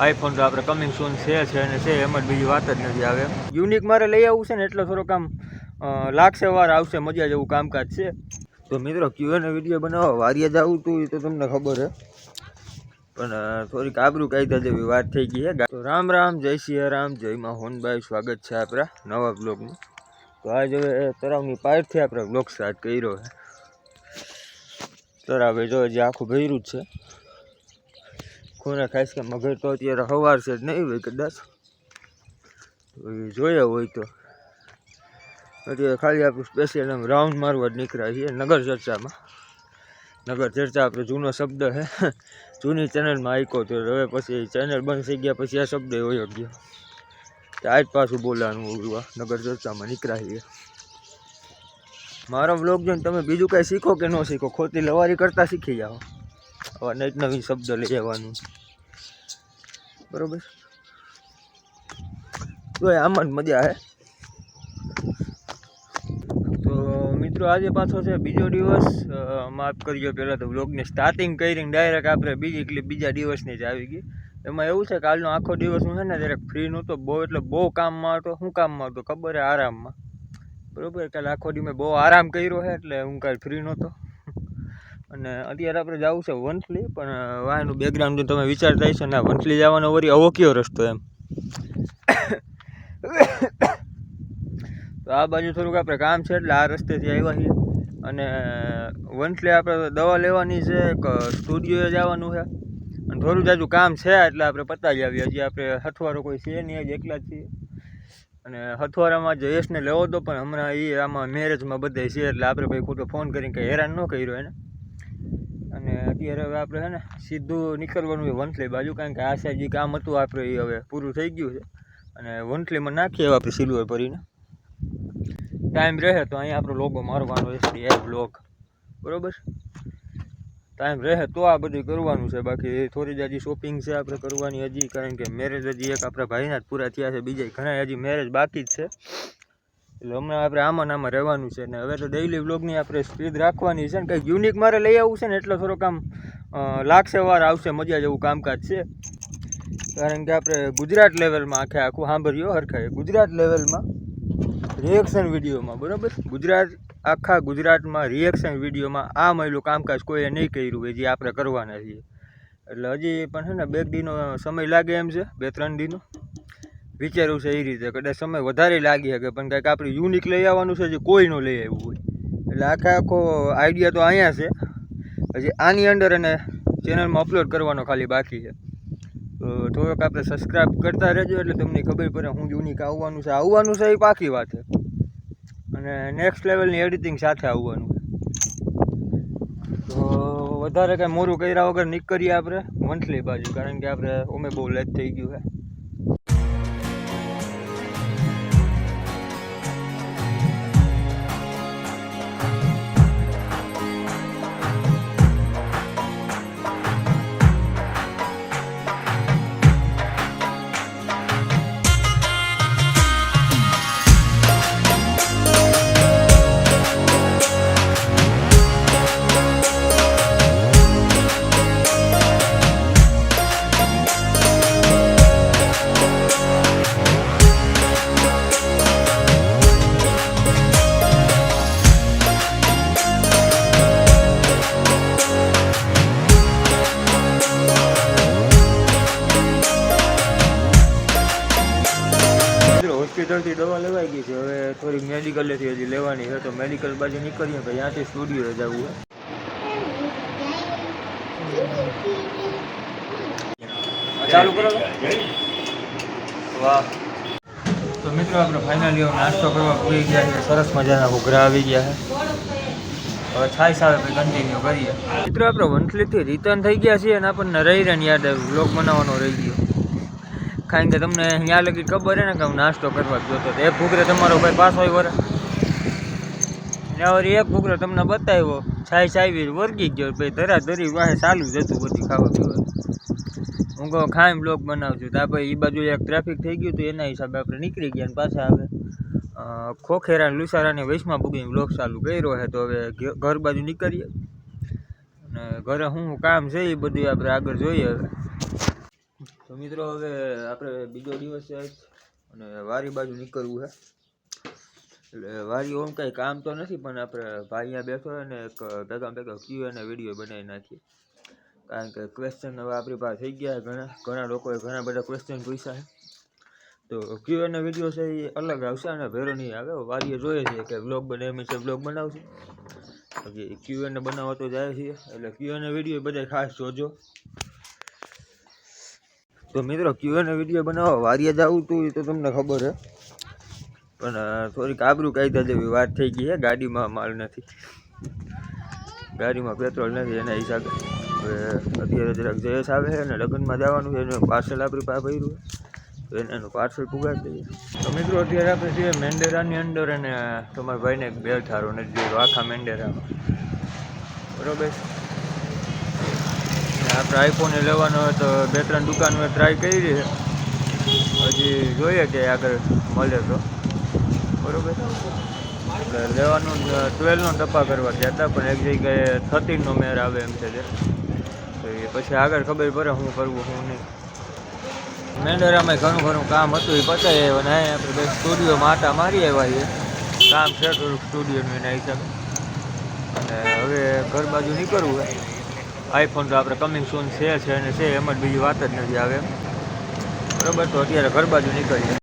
IPhone તો આપણે coming સૂન છે અને છે એમ જ બીજી વાત જ નથી આવે. યુનિક મારે લઈ આવવું છે ને એટલે થોડોક આમ લાગશે વાર આવશે મજા જેવું કામકાજ છે. તો મિત્રો ક્યુએન વિડીયો બનાવવા વારિયા જવું તું એ તો તમને ખબર હે, પણ થોડીક આબરૂ કાયદા જેવી વાત થઈ ગઈ હે. તો રામ રામ, જય સિયા રામ, જય માં હોનભાઈ, સ્વાગત છે આપણા નવા બ્લોગનું. તો આજ હવે તળાવની પાઇપથી આપણે બ્લોગ સ્ટાર્ટ કર્યો છે. તળાવે જો હજી આખું ભર્યું જ છે. ખૂણે ખાસ કે મગર તો અત્યારે સવાર છે જ નહીં હોય કદાચ, જોયા હોય તો. અત્યારે ખાલી આપણું સ્પેશિયલ આમ રાઉન્ડ મારવા જ નીકળ્યા છીએ નગર ચર્ચામાં. નગર ચર્ચા આપણો જૂનો શબ્દ છે, જૂની ચેનલમાં આઈકો તો હવે પછી ચેનલ બંધ થઈ ગયા પછી આ શબ્દ હોય ગયો. આજ પાછું બોલવાનું નગર ચર્ચામાં નીકળ્યા છીએ. મારો વ્લોગ જોઈને તમે બીજું કાંઈ શીખો કે ન શીખો, ખોટી લવારી કરતાં શીખી જાઓ. હવે નવી નવી શબ્દ લઈ આવવાનું બરોબર. તો આમ જ મજા હે. તો મિત્રો આજે પાછો છે બીજો દિવસ. માફ કરજો, પહેલાં તો વ્લોગની સ્ટાર્ટિંગ કરીને ડાયરેક્ટ આપણે બીજી ક્લિપ બીજા દિવસની જ આવી ગઈ. એમાં એવું છે કે કાલનો આખો દિવસ હું છે ને જરાક ફ્રી નહોતો બહુ, એટલે બહુ કામમાં હતો. શું કામમાં હતો ખબર હે? આરામમાં. બરાબર, કાલે આખો દી મેં બહુ આરામ કર્યો છે એટલે હું કાલે ફ્રી નહોતો. અને અત્યારે આપણે જવું છે વંથલી, પણ વાહનું બેકગ્રાઉન્ડ જો તમે વિચારતા હશો ને વંથલી જવાનો વળી આવો કયો રસ્તો એમ. તો આ બાજુ થોડુંક આપણે કામ છે એટલે આ રસ્તેથી આવ્યા છીએ. અને વંથલી આપણે દવા લેવાની છે, એક સ્ટુડિયોએ જવાનું છે અને થોડું જાજુ કામ છે એટલે આપણે પતાવી આવીએ. હજી આપણે હથવારો કોઈ છે નહીં, હજી એકલા જ છીએ. અને હથવારામાં જયેશને લેવો હતો પણ હમણાં એ આમાં મેરેજમાં બધે છે એટલે આપણે ભાઈ ખોટો ફોન કરીને કંઈ હેરાન ન કર્યો એને. અને અત્યારે હવે આપણે છે ને સીધું નીકળવાનું હોય વંથલી બાજુ, કારણ કે આ સાઈડ જે કામ હતું આપણે એ હવે પૂરું થઈ ગયું છે. અને વંથલીમાં નાખીએ આપણે સિલ્વર ભરીને. ટાઈમ રહે તો અહીંયા આપણો લોગો મારવાનો રહેશે એ બ્લોગ, બરાબર. ટાઈમ રહે તો આ બધું કરવાનું છે. બાકી થોડી જ હજી શોપિંગ છે આપણે કરવાની હજી, કારણ કે મેરેજ હજી એક આપણા ભાઈના જ પૂરા થયા છે, બીજા ઘણા હજી મેરેજ બાકી જ છે. એટલે હમણાં આપણે આમાં રહેવાનું છે. ને હવે તો ડેઇલી વ્લોગની આપણે સ્પીડ રાખવાની છે ને કંઈક યુનિક મારે લઈ આવવું છે ને એટલે થોડોક આમ લાગશે વાર આવશે મજા જેવું કામકાજ છે. કારણ કે આપણે ગુજરાત લેવલમાં આખું સાંભળ્યો હરખાય ગુજરાત લેવલમાં રિએક્શન વિડીયોમાં, બરાબર. આખા ગુજરાતમાં રિએક્શન વિડીયોમાં આ મહિલું કામકાજ કોઈએ નહીં કર્યું હોય જે આપણે કરવાના છીએ. એટલે હજી પણ છે ને 2 દીનો સમય લાગે એમ છે, 2-3 દીનો વિચાર્યું છે એ રીતે. કદાચ સમય વધારે લાગી શકે પણ કંઈક આપણે યુનિક લઈ આવવાનું છે જે કોઈ ન લઈ આવ્યું હોય. એટલે આખો આઈડિયા તો અહીંયા છે, હજી આની અંદર અને ચેનલમાં અપલોડ કરવાનો ખાલી બાકી છે. તો થોડોક આપણે સબસ્ક્રાઈબ કરતા રહેજો એટલે તમને ખબર પડે હું યુનિક આવવાનું છે એ પાકી વાત છે. અને નેક્સ્ટ લેવલની એડિટિંગ સાથે આવવાનું છે. તો વધારે કાંઈ મોરું કર્યા વગર નીકળીએ આપણે વંથલી બાજુ, કારણ કે આપણે ઓમે બહુ લેટ થઈ ગયું છે. હોસ્પિટલથી દવા લેવાઈ ગઈ છે, હવે થોડીક મેડિકલેથી હજી લેવાની છે. તો મેડિકલ બાજુ નીકળીએ તો ત્યાંથી સ્ટુડિયોએ જવું છે. ચાલુ કરો. વાહ. તો મિત્રો આપણે ફાઇનલી નાસ્તો કરવા પૂરી ગયા છે. સરસ મજાના ઘૂઘરા આવી ગયા છે. હવે છાશ આવે પછી કન્ટિન્યુ કરીએ. મિત્રો આપણે વંથલીથી રિટર્ન થઈ ગયા છીએ અને આપણને રહી યાદ આવ્યું વ્લોગ બનાવવાનો રહી ગયો. કારણ કે તમને અહીંયા લગી ખબર હે ને કે હું નાસ્તો કરવા જોતો હતો. એક ઘૂઘરે તમારો ભાઈ પાછો આવ્યો ને એક ઘૂઘરો તમને બતાવ્યો, છાશ આવી વર્ગી ગયો, પછી ધરાધરી વાહે ચાલુ જ હતું બધી ખાવા પીવાનું. હું કહું ખાઈને બ્લોગ બનાવશું તો આપણે એ બાજુ એક ટ્રાફિક થઈ ગયું હતું, એના હિસાબે આપણે નીકળી ગયા અને પાછા આવે ખોખેરા લુસારાની વૈશમાં પૂગીને બ્લોગ ચાલુ કર્યો છે. તો હવે ઘર બાજુ નીકળીએ અને ઘરે શું કામ છે એ બધું આપણે આગળ જોઈએ. હવે તો મિત્રો હવે આપણે બીજો દિવસ છે અને વારી બાજુ નીકળવું છે. એટલે વારી ઓમ કાંઈ કામ તો નથી, પણ આપણે ભાઈ અહીંયા બેઠો હોય ને એક ભેગા Q&A વિડીયો બનાવી નાખીએ. કારણ કે ક્વેશ્ચન હવે આપણી પાસે થઈ ગયા ઘણા લોકોએ ઘણા બધા ક્વેશ્ચન પૂછ્યા છે. તો Q&A વિડીયો છે એ અલગ આવશે અને ભેરો નહીં આવે. વારીએ જોઈએ છે કે બ્લોગ બને એમ છે, બ્લોગ બનાવશે. બાકી Q&A બનાવવા તો જાય છે, એટલે Q&A વિડીયો બધા ખાસ જોજો. તો મિત્રો Q&A વિડીયો બનાવવા વારીએ જવું હતું એ તો તમને ખબર છે, પણ થોડીક આબરૂ કાયદા જેવી વાત થઈ ગઈ છે. ગાડીમાં માલ નથી, ગાડીમાં પેટ્રોલ નથી, એના હિસાબે હવે અત્યારે જરાક જયેશ આવે છે અને લગ્નમાં જવાનું છે. એનું પાર્સલ આપણી પાસે ભર્યું તો એનું પાર્સલ પુગાડી દઈએ. તો મિત્રો અત્યારે આપણે છીએ મેંડેરાની અંદર અને તમારા ભાઈને એક બેલ્ટ સારો નથી જોયો આખા મેંડેરામાં, બરોબર. આપણે આઈફોને લેવાનો હોય તો 2-3 દુકાનોએ ટ્રાય કરી છે, હજી જોઈએ કે આગળ મળે તો, બરોબર. એટલે લેવાનું 12નો ટપ્પા કરવા ગયા હતા, પણ એક જગ્યાએ 13નો મેર આવે એમ છે. તો એ પછી આગળ ખબર પડે શું કરવું શું નહીં. મેંડેરામાં ઘણું કામ હતું એ પતાવી આવ્યા, અને આપણે બે સ્ટુડિયોમાં આટા મારી આવ્યા છીએ. કામ છે થોડુંક સ્ટુડિયોનું એના હિસાબે, અને હવે ઘર બાજુ નીકળવું હોય. આઈફોન તો આપણે કમિંગ સૂન છે અને છે એમ જ, બીજી વાત જ નથી આવે એમ, બરોબર. તો અત્યારે ઘર બાજુ નીકળીએ.